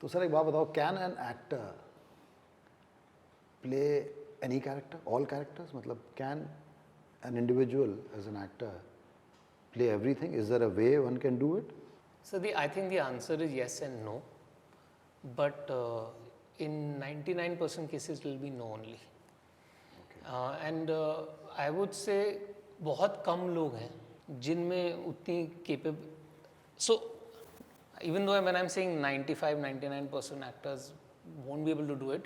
तो सर एक बात बताओ, can an actor play any character, all characters? मतलब can an individual as an actor play everything? Is there a way one can do it? So I think the answer is yes and no, but in 99% cases it will be no only. Okay. And I would say बहुत कम लोग हैं जिनमें उतनी capable. So even though when I'm saying 95-99% actors won't be able to do it,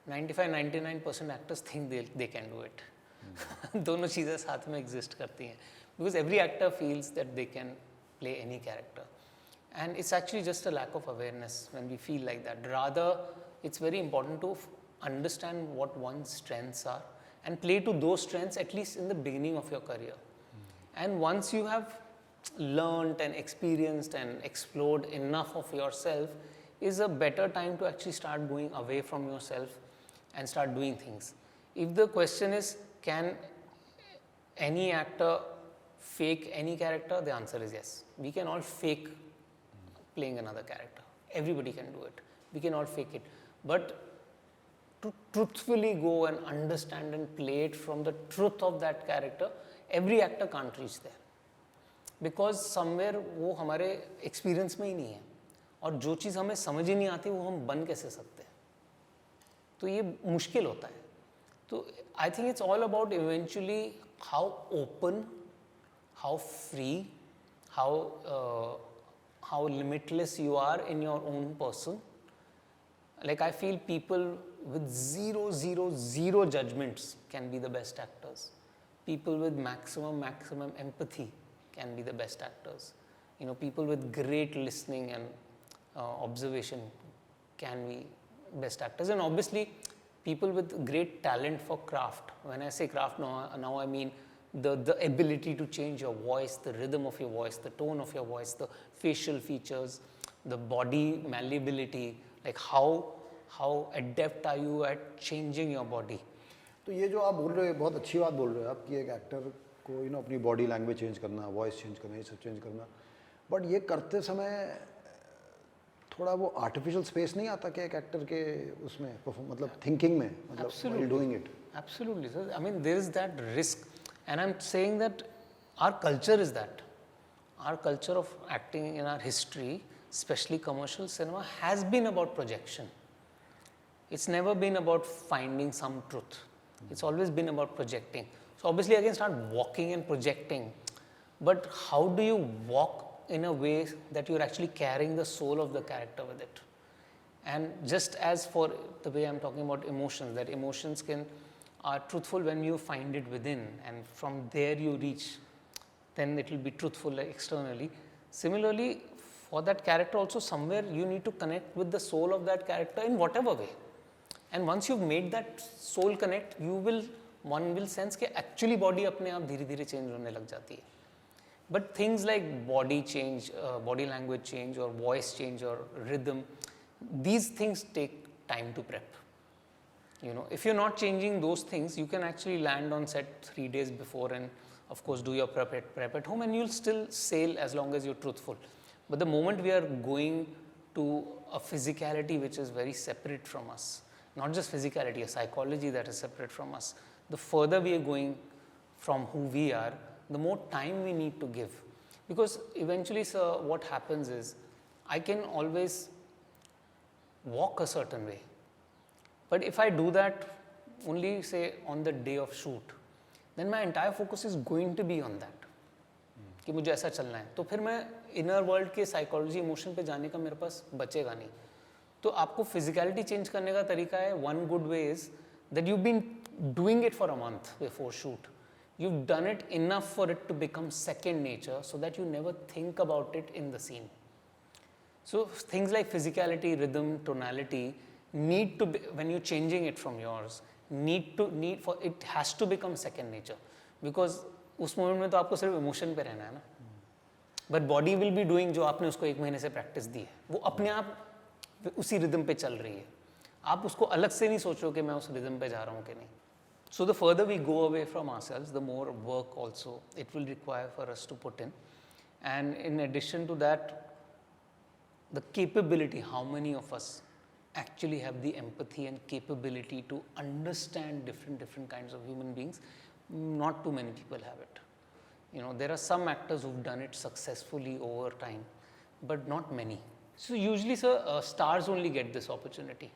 95-99% actors think they can do it. दोनों चीज़ें साथ में exist करती हैं. Because every actor feels that they can play any character, and it's actually just a lack of awareness when we feel like that. Rather, it's very important to understand what one's strengths are and play to those strengths at least in the beginning of your career. And once you have learned and experienced and explored enough of yourself, is a better time to actually start going away from yourself and start doing things. If the question is, can any actor fake any character? The answer is yes. We can all fake playing another character. Everybody can do it. We can all fake it. But to truthfully go and understand and play it from the truth of that character, every actor can't reach there. Because somewhere वो हमारे experience में ही नहीं है. और जो चीज़ हमें समझ ही नहीं आती वो हम बन कैसे सकते हैं. तो ये मुश्किल होता है. तो I think it's all about eventually how open, how free, how limitless you are in your own person. Like I feel people with zero judgments can be the best actors. People with maximum empathy can be the best actors. You know, people with great listening and observation can be best actors. And obviously, people with great talent for craft. When I say craft now I mean the ability to change your voice, the rhythm of your voice, the tone of your voice, the facial features, the body malleability, like how adept are you at changing your body. तो ये जो आप बोल रहे हो बहुत अच्छी बात बोल रहे हो आप कि एक एक्टर को अपनी बॉडी लैंग्वेज चेंज करना, वॉइस चेंज करना, ये सब चेंज करना, बट ये करते समय थोड़ा वो आर्टिफिशियल स्पेस नहीं आता क्या एक एक्टर के उसमें मतलब थिंकिंग में, मतलब while doing it? Absolutely, sir. I mean, there is that risk. And I'm saying that our culture is that. Our culture of acting in our history, especially commercial cinema, has been about projection. It's never been about finding some truth. It's always been about projecting. So obviously I can start walking and projecting, but how do you walk in a way that you're actually carrying the soul of the character with it? And just as for the way I'm talking about emotions, that emotions are truthful when you find it within, and from there you reach, then it will be truthful externally. Similarly, for that character also, somewhere you need to connect with the soul of that character in whatever way. And once you've made that soul connect, one will sense कि actually body अपने आप धीरे धीरे change होने लग जाती है. But things like body change, body language change, or voice change, or rhythm, these things take time to prep. You know, if you're not changing those things, you can actually land on set 3 days before and of course do your prep at home, and you'll still sail as long as you're truthful. But the moment we are going to a physicality which is very separate from us, not just physicality, a psychology that is separate from us, the further we are going from who we are, the more time we need to give. Because eventually, sir, what happens is, I can always walk a certain way. But if I do that only say on the day of shoot, then my entire focus is going to be on that. कि मुझे ऐसा चलना है, तो फिर मैं inner world के psychology emotion पे जाने का मेरे पास बचेगा नहीं. तो आपको फिजिकलिटी चेंज करने का तरीका है, one good way is that you been doing it for a month before shoot. You've done it enough for it to become second nature so that you never think about it in the scene. So things like physicality, rhythm, tonality need to be, when you're changing it from yours, it has to become second nature. Because उस moment में तो आपको सिर्फ emotion पे रहना है ना. But body will be doing जो आपने उसको 1 महीने से प्रैक्टिस दी है, वो अपने आप उसी रिदम पे चल रही है. आप उसको अलग से नहीं सोचो कि मैं उस रिदम पे जा रहा हूँ कि नहीं. So the further we go away from ourselves, the more work also it will require for us to put in. And in addition to that, the capability, how many of us actually have the empathy and capability to understand different kinds of human beings? Not too many people have it. You know, there are some actors who've done it successfully over time, but not many. So usually, sir, stars only get this opportunity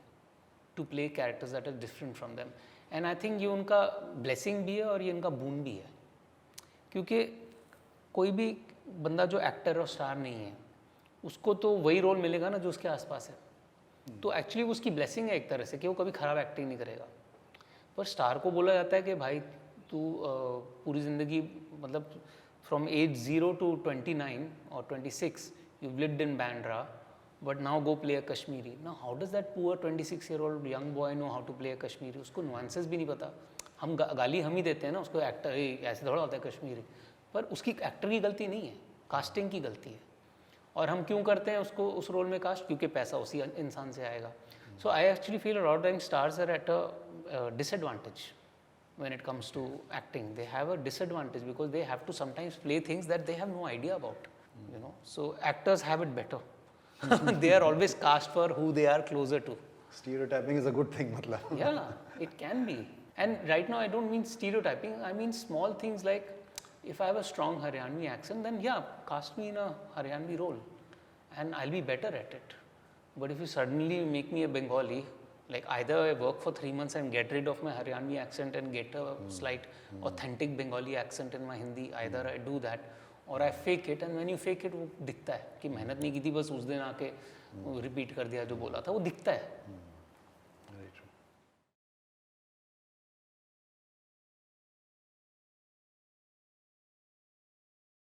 to play characters that are different from them. And I think ये उनका blessing भी है और ये इनका boon भी है, क्योंकि कोई भी बंदा जो एक्टर और स्टार नहीं है, उसको तो वही रोल मिलेगा ना जो उसके आसपास है. तो एक्चुअली उसकी ब्लेसिंग है एक तरह से कि वो कभी ख़राब एक्टिंग नहीं करेगा. पर स्टार को बोला जाता है कि भाई तू पूरी ज़िंदगी मतलब from as 0 to 29 or 26 you've lived in Bandra, but now go play a Kashmiri. Now how does that poor 26-year-old young boy know how to play a Kashmiri? उसको nuances भी नहीं पता. हम गाली हम ही देते हैं ना उसको, एक्टर ऐसे थोड़ा होता है कश्मीरी, पर उसकी एक्टर की गलती नहीं है, कास्टिंग की गलती है. और हम क्यों करते हैं उसको उस रोल में कास्ट? क्योंकि पैसा उसी इंसान से आएगा. So I actually feel a lot time stars are at a disadvantage when it comes to acting. They have a disadvantage because they have to sometimes play things that they have no idea about, you know. So actors have it better. They are always cast for who they are closer to. Stereotyping is a good thing, matlab. Yeah, it can be. And right now I don't mean stereotyping, I mean small things like if I have a strong Haryanvi accent, then yeah, cast me in a Haryanvi role and I'll be better at it. But if you suddenly make me a Bengali, like either I work for 3 months and get rid of my Haryanvi accent and get a slight authentic Bengali accent in my Hindi, either I do that or I fake it. And when you fake it, वो दिखता है कि मेहनत नहीं की थी, बस उस दिन आके रिपीट कर दिया जो बोला था, वो दिखता है.